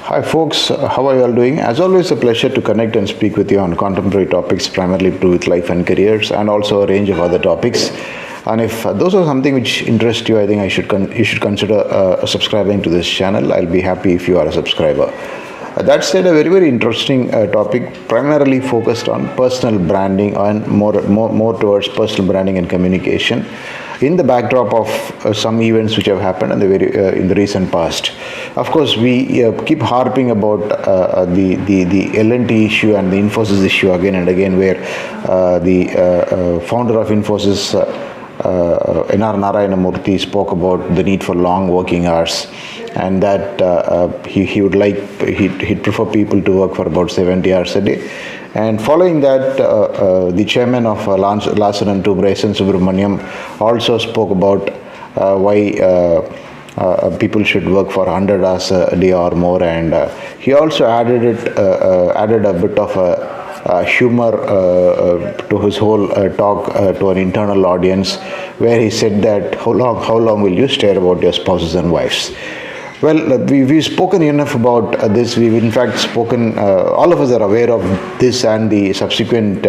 Hi folks, how are you all doing? As always, a pleasure to connect and speak with you on contemporary topics, primarily to do with life and careers, and also a range of other topics. And if those are something which interest you, I think you should consider subscribing to this channel. I'll be happy if you are a subscriber. That said, a very interesting topic, primarily focused on personal branding and more towards personal branding and communication, in the backdrop of some events which have happened in the recent past. Of course, we keep harping about the L&T issue and the Infosys issue again and again, where the founder of Infosys, N.R. Narayanamurthy, spoke about the need for long working hours, and that he'd prefer people to work for about 70 hours a day. And following that, the chairman of Larsen & Toubro, S.N. Subramaniam, also spoke about why people should work for 100 hours a day or more, and he also added a bit of humor to his whole talk to an internal audience, where he said that how long will you stare about your spouses and wives? Well, we've spoken enough about this. We've in fact spoken, all of us are aware of this and the subsequent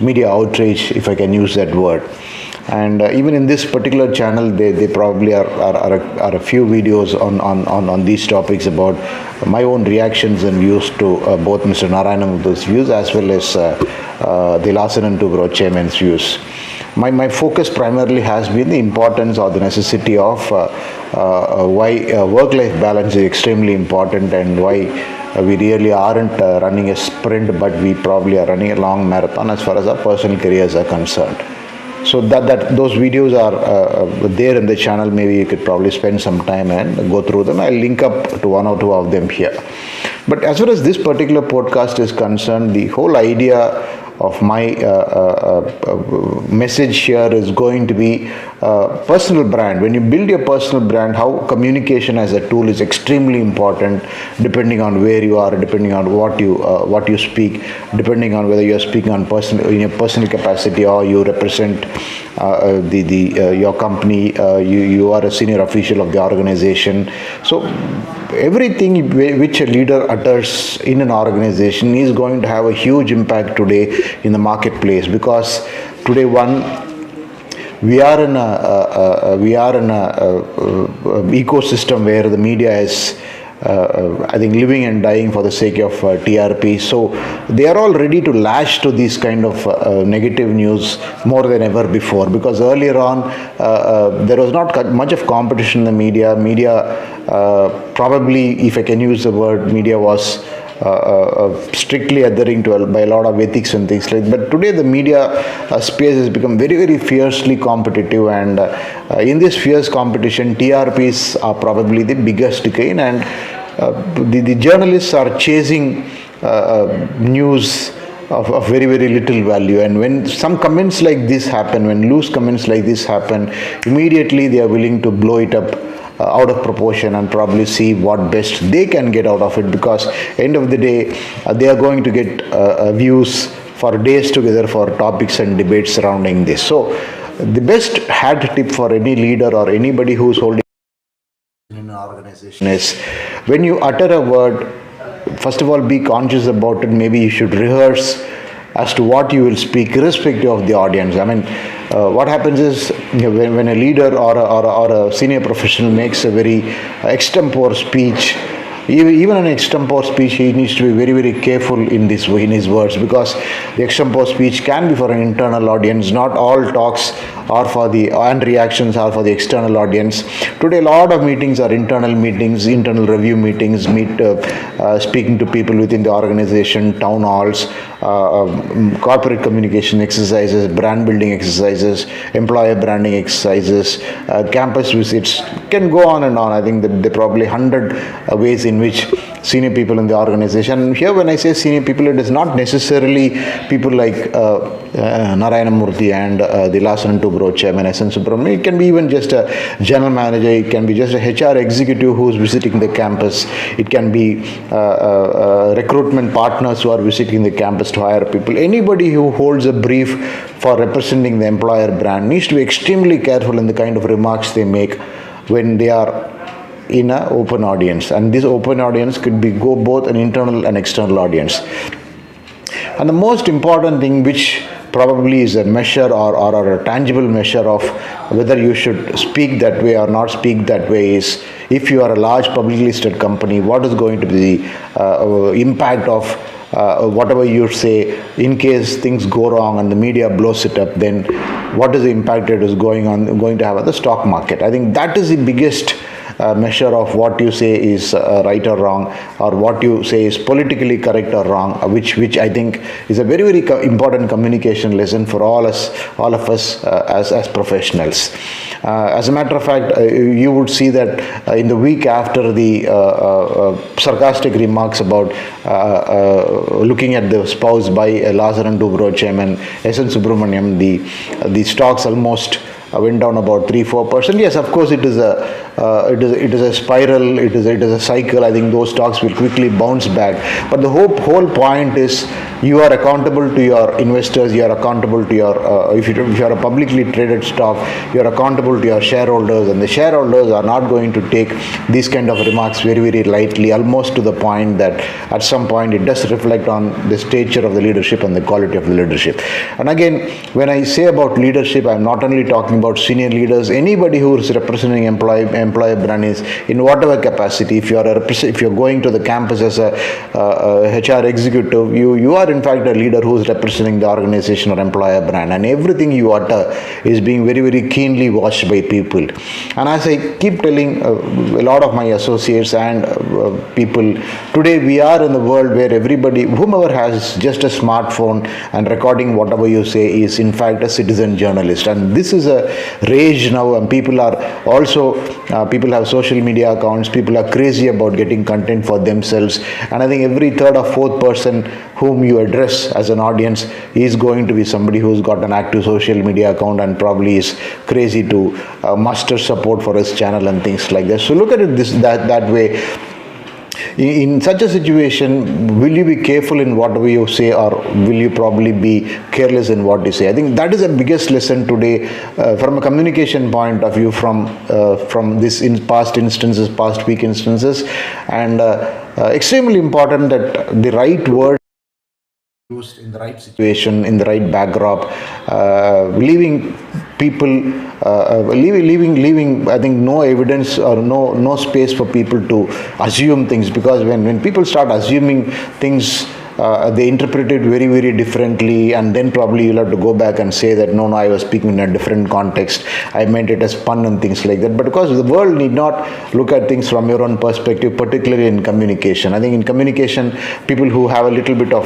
media outrage, if I can use that word. And even in this particular channel, they probably are a few videos on these topics about my own reactions and views to both Mr. Narayanamurthy's views as well as the Larsen & Toubro chairman's views. My focus primarily has been the importance or the necessity of why work-life balance is extremely important, and why we really aren't running a sprint, but we probably are running a long marathon as far as our personal careers are concerned. So those videos are there in the channel. Maybe you could probably spend some time and go through them. I'll link up to one or two of them here. But as far as this particular podcast is concerned, the whole idea of my message here is going to be personal brand. When you build your personal brand, how communication as a tool is extremely important, depending on where you are, depending on what you speak, depending on whether you are speaking in your personal capacity or you represent your company, you are a senior official of the organization. So everything which a leader utters in an organization is going to have a huge impact today in the marketplace, because today we are in a ecosystem where the media is I think living and dying for the sake of TRP. So they are all ready to lash to these kind of negative news more than ever before, because earlier on there was not much of competition in the media. Probably, if I can use the word, media was strictly adhering to by a lot of ethics and things like that. But today the media space has become very fiercely competitive, and in this fierce competition, TRPs are probably the biggest gain, and the journalists are chasing news of very little value. And when some comments like this happen, when loose comments like this happen, immediately they are willing to blow it up out of proportion and probably see what best they can get out of it, because end of the day they are going to get views for days together for topics and debates surrounding this. So the best hat tip for any leader or anybody who's holding in an organization is, when you utter a word, first of all, be conscious about it. Maybe you should rehearse as to what you will speak, irrespective of the audience. I mean, what happens is, when a leader or a senior professional makes a very extempore speech, even an extempore speech, he needs to be very careful in his words, because the extempore speech can be for an internal audience. Not all talks are for and reactions are for the external audience. Today, a lot of meetings are internal meetings, internal review meetings, speaking to people within the organization, town halls, corporate communication exercises, brand building exercises, employer branding exercises, campus visits, can go on and on. I think that there are probably 100 ways in which senior people in the organization, here when I say senior people, it is not necessarily people like Narayanamurthy and the Larsen & Toubro chairman S.N. Subramaniam. It can be even just a general manager, it can be just a HR executive who is visiting the campus, it can be recruitment partners who are visiting the campus to hire people. Anybody who holds a brief for representing the employer brand needs to be extremely careful in the kind of remarks they make when they are in an open audience, and this open audience could be go both an internal and external audience. And the most important thing, which probably is a measure or a tangible measure of whether you should speak that way or not speak that way, is if you are a large publicly listed company, what is going to be the impact of whatever you say in case things go wrong and the media blows it up. Then what is the impact it is going to have on the stock market? I think that is the biggest measure of what you say is right or wrong, or what you say is politically correct or wrong, which I think is a very important communication lesson for all of us as professionals. As a matter of fact, you would see that in the week after the sarcastic remarks about looking at the spouse by Lazar and Dubro chairman S.N. Subramaniam, the stocks almost went down about 3-4%. Yes, of course, it is a spiral. It is a cycle. I think those stocks will quickly bounce back. But the whole point is, you are accountable to your investors. You are accountable to your if you are a publicly traded stock, you are accountable to your shareholders, and the shareholders are not going to take these kind of remarks very lightly. Almost to the point that at some point it does reflect on the stature of the leadership and the quality of the leadership. And again, when I say about leadership, I am not only talking about senior leaders. Anybody who is representing employer brand is in whatever capacity. If you are going to the campus as a HR executive, you are in fact a leader who is representing the organization or employer brand, and everything you utter is being very keenly watched by people. And as I keep telling a lot of my associates and people, today we are in the world where everybody, whomever has just a smartphone and recording whatever you say, is in fact a citizen journalist. And this is a rage now, and people are also people have social media accounts. People are crazy about getting content for themselves, and I think every third or fourth person whom you address as an audience is going to be somebody who's got an active social media account and probably is crazy to muster support for his channel and things like that. So look at it that way. In such a situation, will you be careful in whatever you say, or will you probably be careless in what you say? I think that is the biggest lesson today from a communication point of view, from this in past week instances, and extremely important that the right word used in the right situation, in the right backdrop, leaving people, leaving I think no evidence or no space for people to assume things, because when people start assuming things, they interpret it very differently, and then probably you'll have to go back and say that no, I was speaking in a different context, I meant it as fun and things like that. But because the world need not look at things from your own perspective, particularly in communication. I think in communication, people who have a little bit of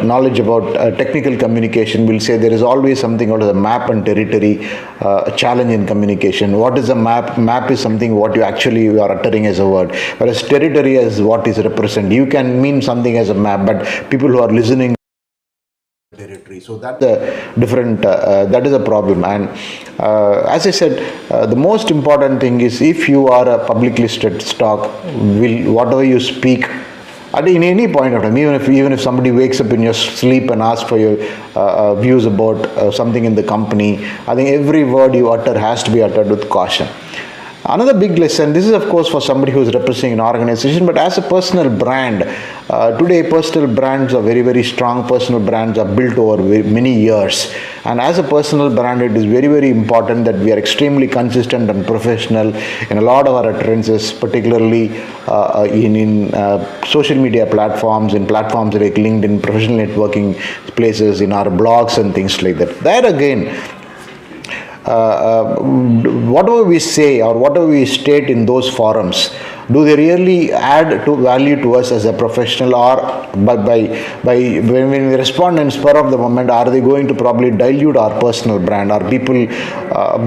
knowledge about technical communication will say there is always something called a map and territory challenge in communication. What is a map? Map is something what you actually are uttering as a word, whereas territory is what is represented. You can mean something as a map, but people who are listening territory. So that's a different, that is a problem. And as I said, the most important thing is, if you are a publicly listed stock, whatever you speak in any point of time, even if somebody wakes up in your sleep and asks for your views about something in the company, I think every word you utter has to be uttered with caution. Another big lesson, this is of course for somebody who is representing an organization, but as a personal brand, today personal brands are very strong. Personal brands are built over many years, and as a personal brand, it is very important that we are extremely consistent and professional in a lot of our utterances, particularly in social media platforms, in platforms like LinkedIn, professional networking places, in our blogs and things like that. There again, whatever we say or whatever we state in those forums, do they really add to value to us as a professional, or when we respond in spur of the moment, are they going to probably dilute our personal brand? Are people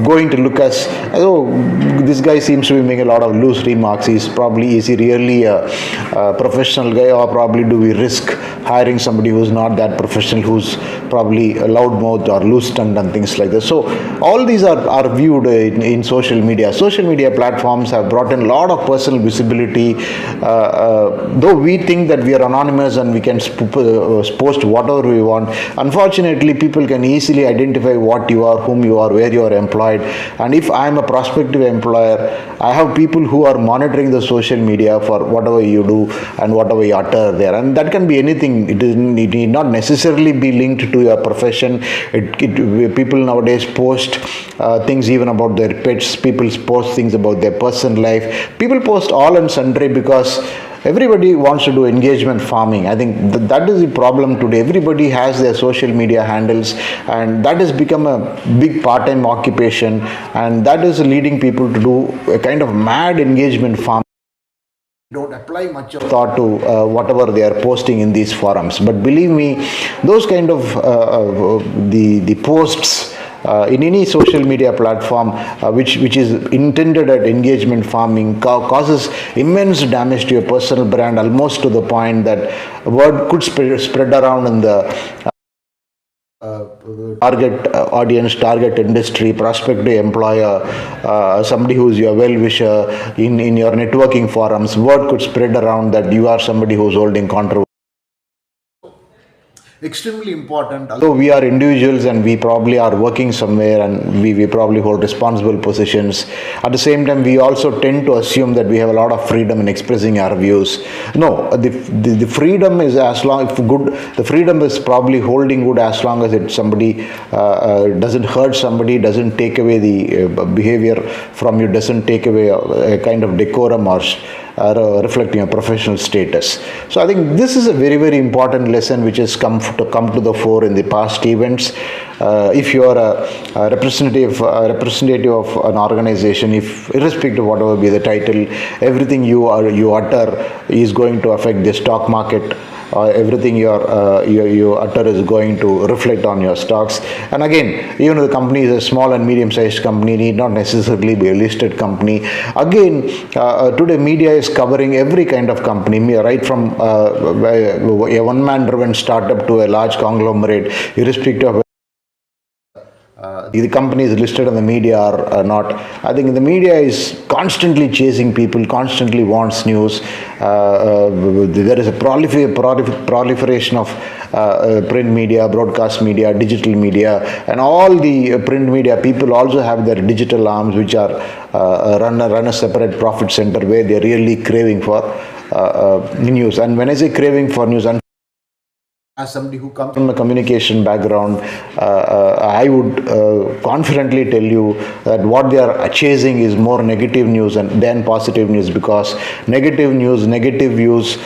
going to look as, oh, this guy seems to be making a lot of loose remarks, is he really a professional guy, or probably do we risk hiring somebody who's not that professional, who's probably a loudmouth or loose-tongued and things like that? So all these are viewed in social media. Social media platforms have brought in a lot of personal visibility. Though we think that we are anonymous and we can post whatever we want, unfortunately people can easily identify what you are, whom you are, where you are employed. And if I am a prospective employer, I have people who are monitoring the social media for whatever you do and whatever you utter there, and that can be anything. It need not necessarily be linked to your profession. People nowadays post things even about their pets. People post things about their personal life. People post all and sundry because everybody wants to do engagement farming. I think that is the problem today. Everybody has their social media handles, and that has become a big part-time occupation, and that is leading people to do a kind of mad engagement farming. Don't apply much of thought to whatever they are posting in these forums. But believe me, those kind of the posts in any social media platform which is intended at engagement farming causes immense damage to your personal brand, almost to the point that word could spread around in the target audience, target industry, prospective employer, somebody who's your well-wisher in your networking forums. Word could spread around that you are somebody who's holding controversy. Extremely important. Although we are individuals and we probably are working somewhere and we probably hold responsible positions, at the same time we also tend to assume that we have a lot of freedom in expressing our views. No, the freedom is as long if good. The freedom is probably holding good as long as somebody doesn't hurt somebody, doesn't take away the behavior from you, doesn't take away a kind of decorum or reflecting a professional status. So I think this is a very, very important lesson which has come to the fore in the past events. If you are a representative of an organization, if irrespective of whatever be the title, everything you utter is going to affect the stock market. Everything you utter is going to reflect on your stocks. And again, even if the company is a small and medium-sized company, need not necessarily be a listed company. Again, today media is covering every kind of company, right from a one-man driven startup to a large conglomerate, irrespective of the company is listed on the media or not. I think the media is constantly chasing people, constantly wants news. There is a proliferation of print media, broadcast media, digital media, and all the print media people also have their digital arms which are run a separate profit center where they are really craving for news. And when I say craving for news, as somebody who comes from a communication background, I would confidently tell you that what they are chasing is more negative news than positive news, because negative news, negative views,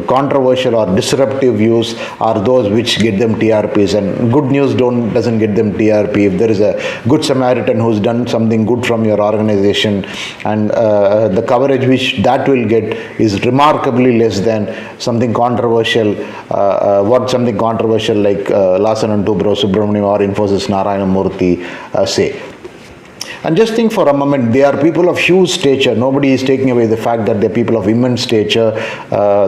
controversial or disruptive views are those which get them TRPs, and good news doesn't get them TRP. If there is a good Samaritan who's done something good from your organization, and the coverage which that will get is remarkably less than something controversial. Something controversial like Larsen & Toubro Subramaniam or Infosys Narayana Murthy say. And just think for a moment, they are people of huge stature. Nobody is taking away the fact that they're people of immense stature.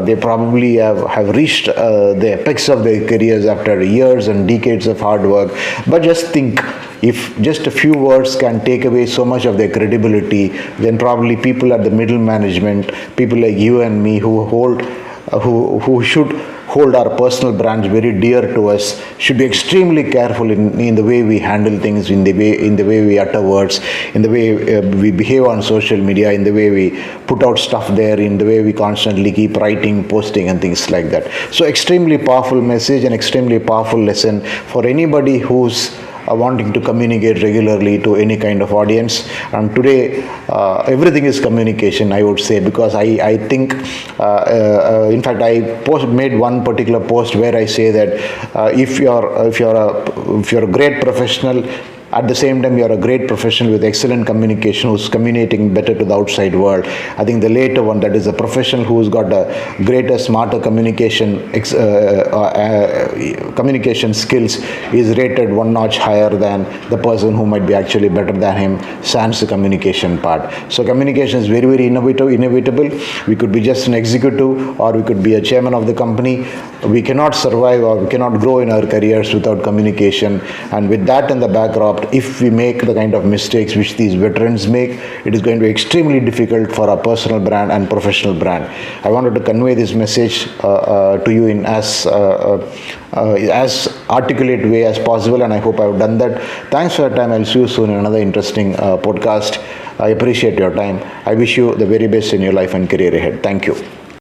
They probably have reached the apex of their careers after years and decades of hard work. But just think, if just a few words can take away so much of their credibility, then probably people at the middle management, people like you and me who should hold our personal brands very dear to us, should be extremely careful in the way we handle things, in the way we utter words, in the way we behave on social media, in the way we put out stuff there, in the way we constantly keep writing, posting and things like that. So extremely powerful message and extremely powerful lesson for anybody who's wanting to communicate regularly to any kind of audience. And today everything is communication, I would say, because I think in fact I made one particular post where I say that if you're a great professional, at the same time, you are a great professional with excellent communication who's communicating better to the outside world. I think the later one, that is a professional who's got a greater, smarter communication skills, is rated one notch higher than the person who might be actually better than him, sans the communication part. So communication is very, very inevitable. We could be just an executive or we could be a chairman of the company. We cannot survive or we cannot grow in our careers without communication. And with that in the backdrop, But if we make the kind of mistakes which these veterans make, it is going to be extremely difficult for our personal brand and professional brand. I wanted to convey this message to you in as articulate way as possible, and I hope I've done that. Thanks for your time. I'll see you soon in another interesting podcast. I appreciate your time. I wish you the very best in your life and career ahead. Thank you.